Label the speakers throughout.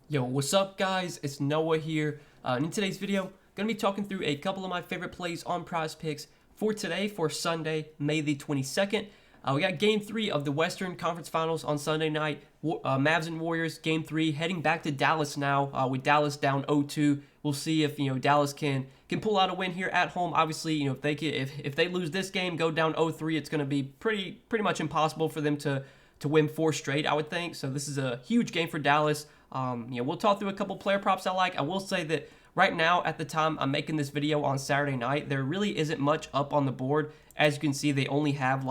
Speaker 1: Yo, what's up guys? It's Noah here. And in today's video, going to be talking through a couple of my favorite plays on Prizepicks for today, for Sunday, May the 22nd. We got Game 3 of the Western Conference Finals on Sunday night. Mavs and Warriors, Game 3, heading back to Dallas now with Dallas down 0-2. We'll see if Dallas can pull out a win here at home. Obviously, if they lose this game, go down 0-3, it's going to be pretty much impossible for them to win 4 straight, I would think. So this is a huge game for Dallas. We'll talk through a couple player props I like. I will say that right now, at the time I'm making this video on Saturday night, there really isn't much up on the board. As you can see, they only have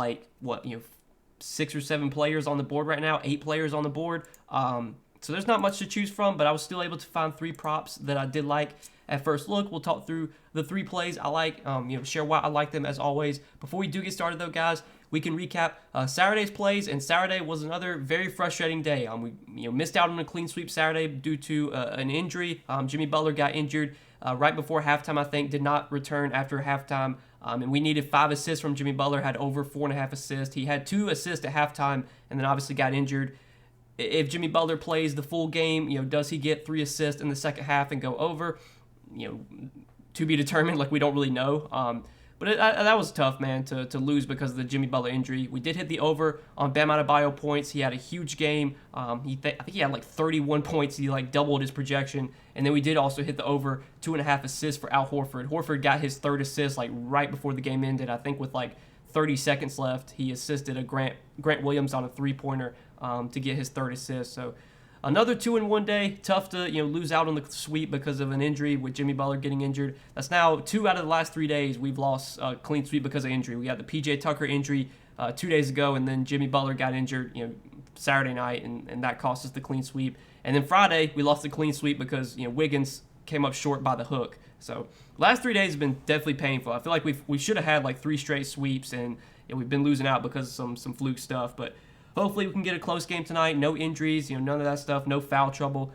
Speaker 1: 6 or 7 players on the board right now, 8 players on the board. So there's not much to choose from, but I was still able to find 3 props that I did like at first look. We'll talk through the 3 plays I like, share why I like them as always. Before we do get started though, guys, we can recap Saturday's plays, and Saturday was another very frustrating day. We missed out on a clean sweep Saturday due to an injury. Jimmy Butler got injured right before halftime, I think, did not return after halftime. And we needed 5 assists from Jimmy Butler, had over 4.5 assists. He had 2 assists at halftime, and then obviously got injured. If Jimmy Butler plays the full game, does he get 3 assists in the second half and go over? To be determined. Like, we don't really know. But that was tough, man, to lose because of the Jimmy Butler injury. We did hit the over on Bam Adebayo points. He had a huge game. I think he had 31 points. He doubled his projection. And then we did also hit the over 2.5 assists for Al Horford. Horford got his 3rd assist right before the game ended. I think with 30 seconds left, he assisted a Grant Williams on a 3-pointer to get his 3rd assist. So another 2-in-1 day. Tough to lose out on the sweep because of an injury with Jimmy Butler getting injured. That's now 2 out of the last 3 days we've lost clean sweep because of injury. We got the PJ Tucker injury 2 days ago, and then Jimmy Butler got injured Saturday night, and that cost us the clean sweep. And then Friday we lost the clean sweep because Wiggins came up short by the hook. So last 3 days have been definitely painful. I feel like we should have had 3 straight sweeps, and we've been losing out because of some fluke stuff. But hopefully we can get a close game tonight. No injuries, none of that stuff. No foul trouble.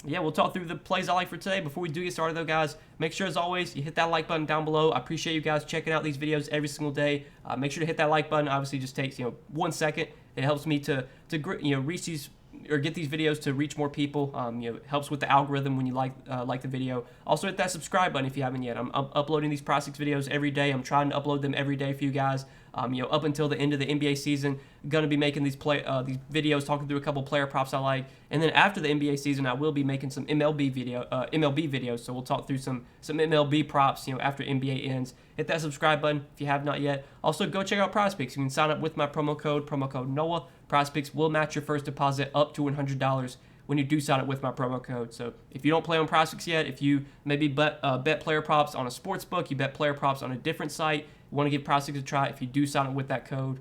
Speaker 1: We'll talk through the plays I like for today. Before we do get started, though, guys, make sure, as always, you hit that like button down below. I appreciate you guys checking out these videos every single day. Make sure to hit that like button. Obviously, just takes 1 second. It helps me to reach these or get these videos to reach more people. It helps with the algorithm when you like the video. Also, hit that subscribe button if you haven't yet. I'm uploading these Prizepicks videos every day. I'm trying to upload them every day for you guys. Up until the end of the NBA season, gonna be making these videos, talking through a couple player props I like, and then after the NBA season, I will be making some MLB videos. So we'll talk through some MLB props, after NBA ends. Hit that subscribe button if you have not yet. Also, go check out Prizepicks. You can sign up with my promo code Noah. Prizepicks will match your first deposit up to $100 when you do sign up with my promo code. So if you don't play on Prizepicks yet, if you maybe bet player props on a sports book, you bet player props on a different site, you want to give Prizepicks a try, if you do sign up with that code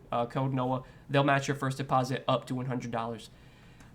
Speaker 1: Noah, they'll match your first deposit up to $100.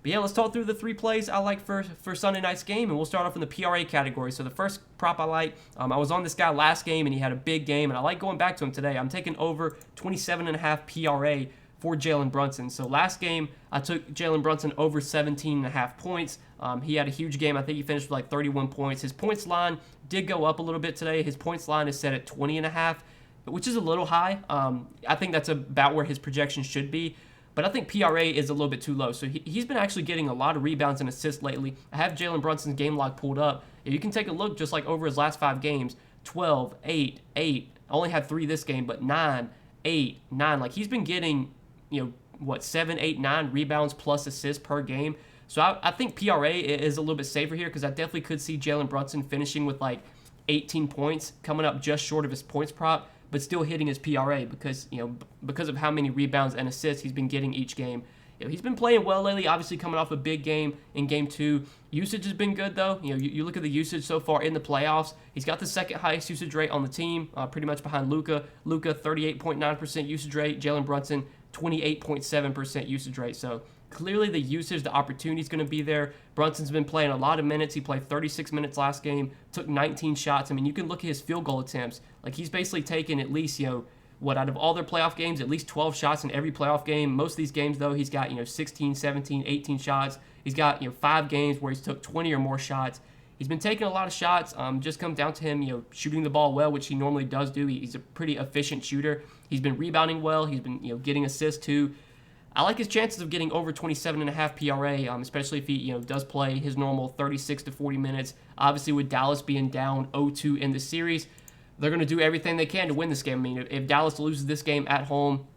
Speaker 1: But yeah, let's talk through the 3 plays I like for Sunday night's game, and we'll start off in the PRA category. So the first prop I like, I was on this guy last game, and he had a big game, and I like going back to him today. I'm taking over 27.5 PRA for Jalen Brunson. So last game, I took Jalen Brunson over 17.5 points. He had a huge game. I think he finished with 31 points. His points line did go up a little bit today. His points line is set at 20.5, which is a little high. I think that's about where his projection should be. But I think PRA is a little bit too low. So he's been actually getting a lot of rebounds and assists lately. I have Jalen Brunson's game log pulled up. You can take a look just over his last 5 games. 12, 8, 8. I only had 3 this game, but 9, 8, 9. He's been getting, 7, 8, 9 rebounds plus assists per game. So I think PRA is a little bit safer here because I definitely could see Jalen Brunson finishing with 18 points, coming up just short of his points prop, but still hitting his PRA because of how many rebounds and assists he's been getting each game. He's been playing well lately, obviously coming off a big game in Game 2. Usage has been good, though. You look at the usage so far in the playoffs. He's got the 2nd highest usage rate on the team, pretty much behind Luka. Luka, 38.9% usage rate. Jalen Brunson, 28.7% usage rate. So clearly the usage, the opportunity is going to be there. Brunson's been playing a lot of minutes. He played 36 minutes last game, took 19 shots. I mean, you can look at his field goal attempts. He's basically taken at least, out of all their playoff games, at least 12 shots in every playoff game. Most of these games, though, he's got, 16, 17, 18 shots. He's got, 5 games where he's took 20 or more shots. He's been taking a lot of shots. Just comes down to him, shooting the ball well, which he normally does do. He's a pretty efficient shooter. He's been rebounding well. He's been, getting assists too. I like his chances of getting over 27.5 PRA, especially if he does play his normal 36 to 40 minutes. Obviously, with Dallas being down 0-2 in the series, they're going to do everything they can to win this game. I mean, if Dallas loses this game at home,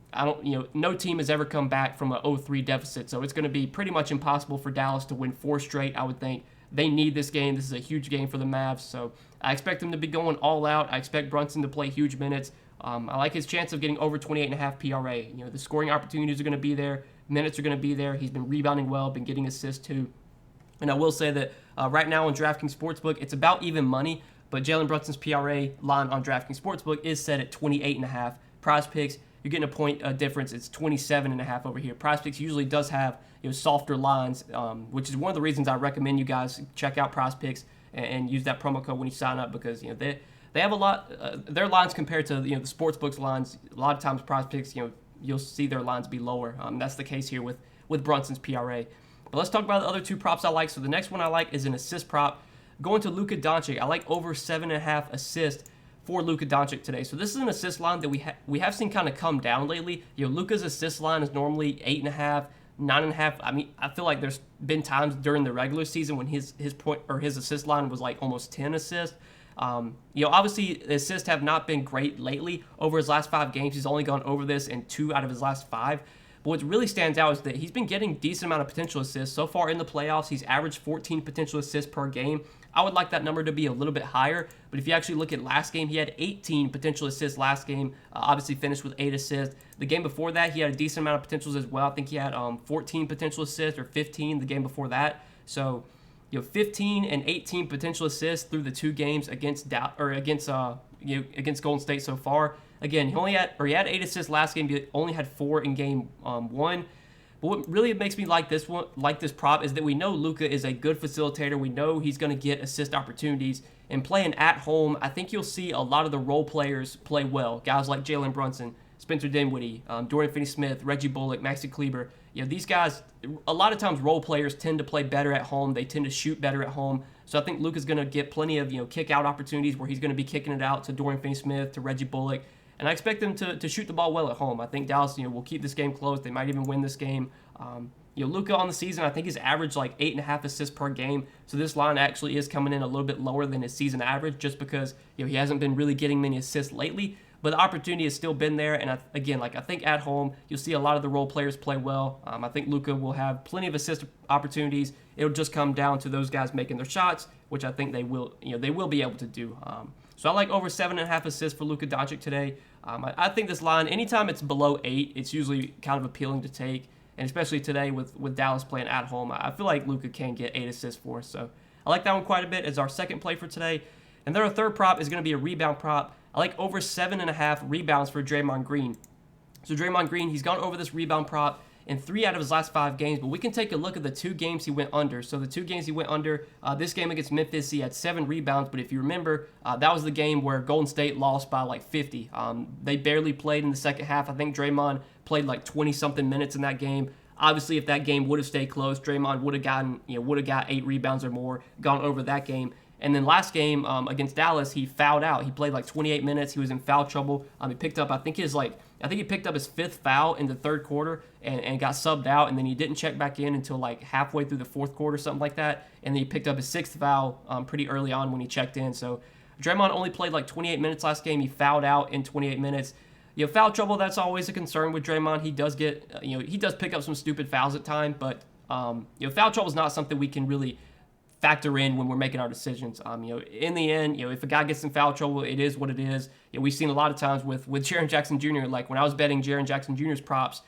Speaker 1: no team has ever come back from a 0-3 deficit, so it's going to be pretty much impossible for Dallas to win 4 straight, I would think. They need this game. This is a huge game for the Mavs, so I expect them to be going all out. I expect Brunson to play huge minutes. I like his chance of getting over 28.5 PRA. The scoring opportunities are going to be there. Minutes are going to be there. He's been rebounding well, been getting assists too. And I will say that right now on DraftKings Sportsbook, it's about even money, but Jalen Brunson's PRA line on DraftKings Sportsbook is set at 28.5. Prizepicks, you're getting a point difference. It's 27.5 over here. Prizepicks usually does have softer lines, which is one of the reasons I recommend you guys check out Prizepicks and use that promo code when you sign up, because they have a lot. Their lines compared to the sportsbooks lines, a lot of times Prizepicks, you'll see their lines be lower. That's the case here with Brunson's PRA. But let's talk about the other 2 props I like. So the next one I like is an assist prop. Going to Luka Doncic, I like over 7.5 assists for Luka Doncic today. So this is an assist line that we have seen kind of come down lately. Luka's assist line is normally 8.5, 9.5. I mean, I feel like there's been times during the regular season when his point or his assist line was like almost 10 assists. Obviously the assists have not been great lately. Over his last 5 games, he's only gone over this in 2 out of his last 5. But what really stands out is that he's been getting decent amount of potential assists. So far in the playoffs, he's averaged 14 potential assists per game. I would like that number to be a little bit higher, but if you actually look at last game, he had 18 potential assists last game, obviously finished with 8 assists. The game before that, he had a decent amount of potentials as well. I think he had 14 potential assists or 15 the game before that. So 15 and 18 potential assists through the 2 games against Golden State so far. Again, he had 8 assists last game. He only had 4 in game 1. But what really makes me like this prop is that we know Luka is a good facilitator. We know he's going to get assist opportunities. And playing at home, I think you'll see a lot of the role players play well. Guys like Jalen Brunson, Spencer Dinwiddie, Dorian Finney-Smith, Reggie Bullock, Maxi Kleber. These guys, a lot of times role players tend to play better at home. They tend to shoot better at home. So I think Luka's going to get plenty of kick out opportunities where he's going to be kicking it out to Dorian Finney-Smith, to Reggie Bullock. And I expect them to shoot the ball well at home. I think Dallas, will keep this game close. They might even win this game. Luka on the season, I think he's averaged like 8.5 assists per game. So this line actually is coming in a little bit lower than his season average, just because he hasn't been really getting many assists lately. But the opportunity has still been there. And I think at home you'll see a lot of the role players play well. I think Luka will have plenty of assist opportunities. It'll just come down to those guys making their shots, which I think they will be able to do. So I like over 7.5 assists for Luka Doncic today. I think this line, anytime it's below 8, it's usually kind of appealing to take. And especially today with Dallas playing at home, I feel like Luka can get 8 assists for us. So I like that one quite a bit as our second play for today. And then our third prop is going to be a rebound prop. I like over 7.5 rebounds for Draymond Green. So Draymond Green, he's gone over this rebound prop in 3 out of his last 5 games, but we can take a look at the 2 games he went under. So the 2 games he went under, this game against Memphis, he had 7 rebounds, but if you remember, that was the game where Golden State lost by like 50. They barely played in the second half. I think Draymond played like 20-something minutes in that game. Obviously, if that game would have stayed close, Draymond would have got 8 rebounds or more, gone over that game. And then last game against Dallas, he fouled out. He played like 28 minutes. He was in foul trouble. He picked up, I think he picked up his 5th foul in the 3rd quarter and got subbed out. And then he didn't check back in until like halfway through the 4th quarter, something like that. And then he picked up his 6th foul pretty early on when he checked in. So Draymond only played like 28 minutes last game. He fouled out in 28 minutes. Foul trouble, that's always a concern with Draymond. He does get, he does pick up some stupid fouls at times, but foul trouble is not something we can really factor in when we're making our decisions. In the end, if a guy gets in foul trouble, it is what it is. We've seen a lot of times with Jaren Jackson Jr. Like when I was betting Jaren Jackson Jr.'s props,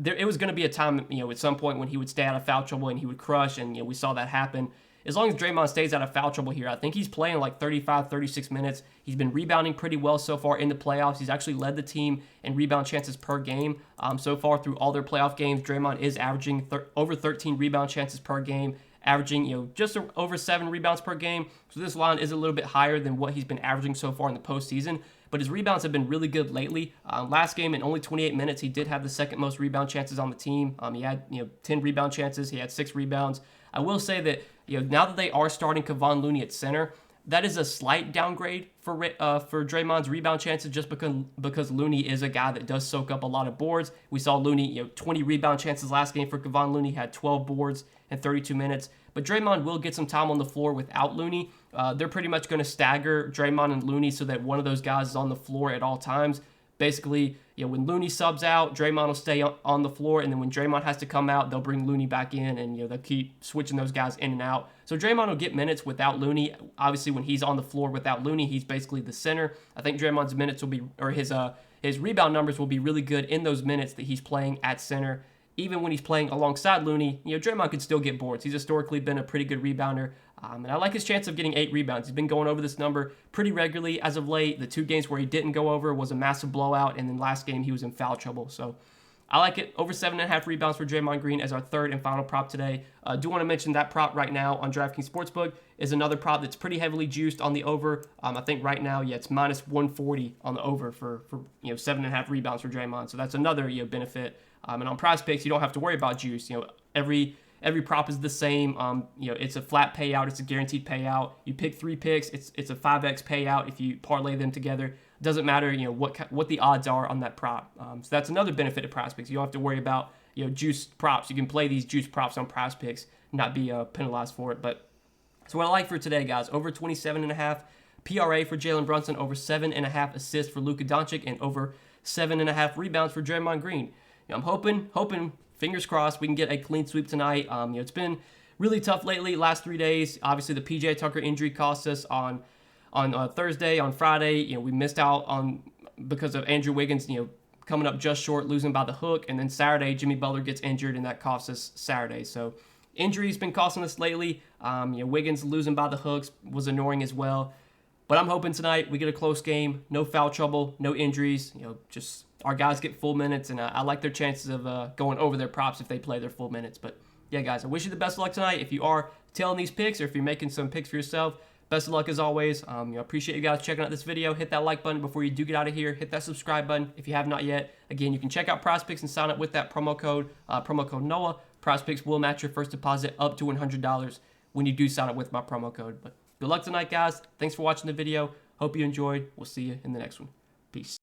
Speaker 1: it was going to be a time, at some point when he would stay out of foul trouble and he would crush, and we saw that happen. As long as Draymond stays out of foul trouble here, I think he's playing like 35, 36 minutes. He's been rebounding pretty well so far in the playoffs. He's actually led the team in rebound chances per game. So far through all their playoff games, Draymond is averaging over 13 rebound chances per game, averaging just over 7 rebounds per game. So this line is a little bit higher than what he's been averaging so far in the postseason. But his rebounds have been really good lately. Last game, in only 28 minutes, he did have the 2nd most rebound chances on the team. He had 10 rebound chances. He had 6 rebounds. I will say that now that they are starting Kevon Looney at center, that is a slight downgrade for Draymond's rebound chances, just because Looney is a guy that does soak up a lot of boards. We saw Looney, 20 rebound chances last game for Kevon Looney, had 12 boards in 32 minutes. But Draymond will get some time on the floor without Looney. They're pretty much going to stagger Draymond and Looney so that one of those guys is on the floor at all times. Basically, when Looney subs out, Draymond will stay on the floor, and then when Draymond has to come out, they'll bring Looney back in, and they'll keep switching those guys in and out. So Draymond will get minutes without Looney. Obviously, when he's on the floor without Looney, he's basically the center. I think Draymond's minutes will be, or his rebound numbers will be really good in those minutes that he's playing at center. Even when he's playing alongside Looney, Draymond could still get boards. He's historically been a pretty good rebounder. And I like his chance of getting 8 rebounds. He's been going over this number pretty regularly as of late. The 2 games where he didn't go over was a massive blowout, and then last game he was in foul trouble. So I like it. Over 7.5 rebounds for Draymond Green as our third and final prop today. I do want to mention that prop right now on DraftKings Sportsbook is another prop that's pretty heavily juiced on the over. I think right now, it's minus 140 on the over for 7.5 rebounds for Draymond. So that's another benefit. And on Prizepicks, you don't have to worry about juice. Every prop is the same. It's a flat payout. It's a guaranteed payout. You pick 3 picks. It's a 5x payout if you parlay them together. It doesn't matter what the odds are on that prop. So that's another benefit of Prizepicks. You don't have to worry about juiced props. You can play these juiced props on Prizepicks, not be penalized for it. But so what I like for today, guys, over 27.5 PRA for Jalen Brunson, over 7.5 assists for Luka Doncic, and over 7.5 rebounds for Draymond Green. I'm hoping, fingers crossed, we can get a clean sweep tonight. It's been really tough lately, last 3 days. Obviously, the PJ Tucker injury cost us on Thursday. On Friday, we missed out on because of Andrew Wiggins, coming up just short, losing by the hook. And then Saturday, Jimmy Butler gets injured, and that cost us Saturday. So injuries been costing us lately. Wiggins losing by the hooks was annoying as well. But I'm hoping tonight we get a close game, no foul trouble, no injuries. Just our guys get full minutes, and I like their chances of going over their props if they play their full minutes. But yeah, guys, I wish you the best of luck tonight. If you are tailing these picks, or if you're making some picks for yourself, best of luck as always. Appreciate you guys checking out this video. Hit that like button before you do get out of here. Hit that subscribe button if you have not yet. Again, you can check out Prizepicks and sign up with that promo code NOAH. Prizepicks will match your first deposit up to $100 when you do sign up with my promo code. But good luck tonight, guys. Thanks for watching the video. Hope you enjoyed. We'll see you in the next one. Peace.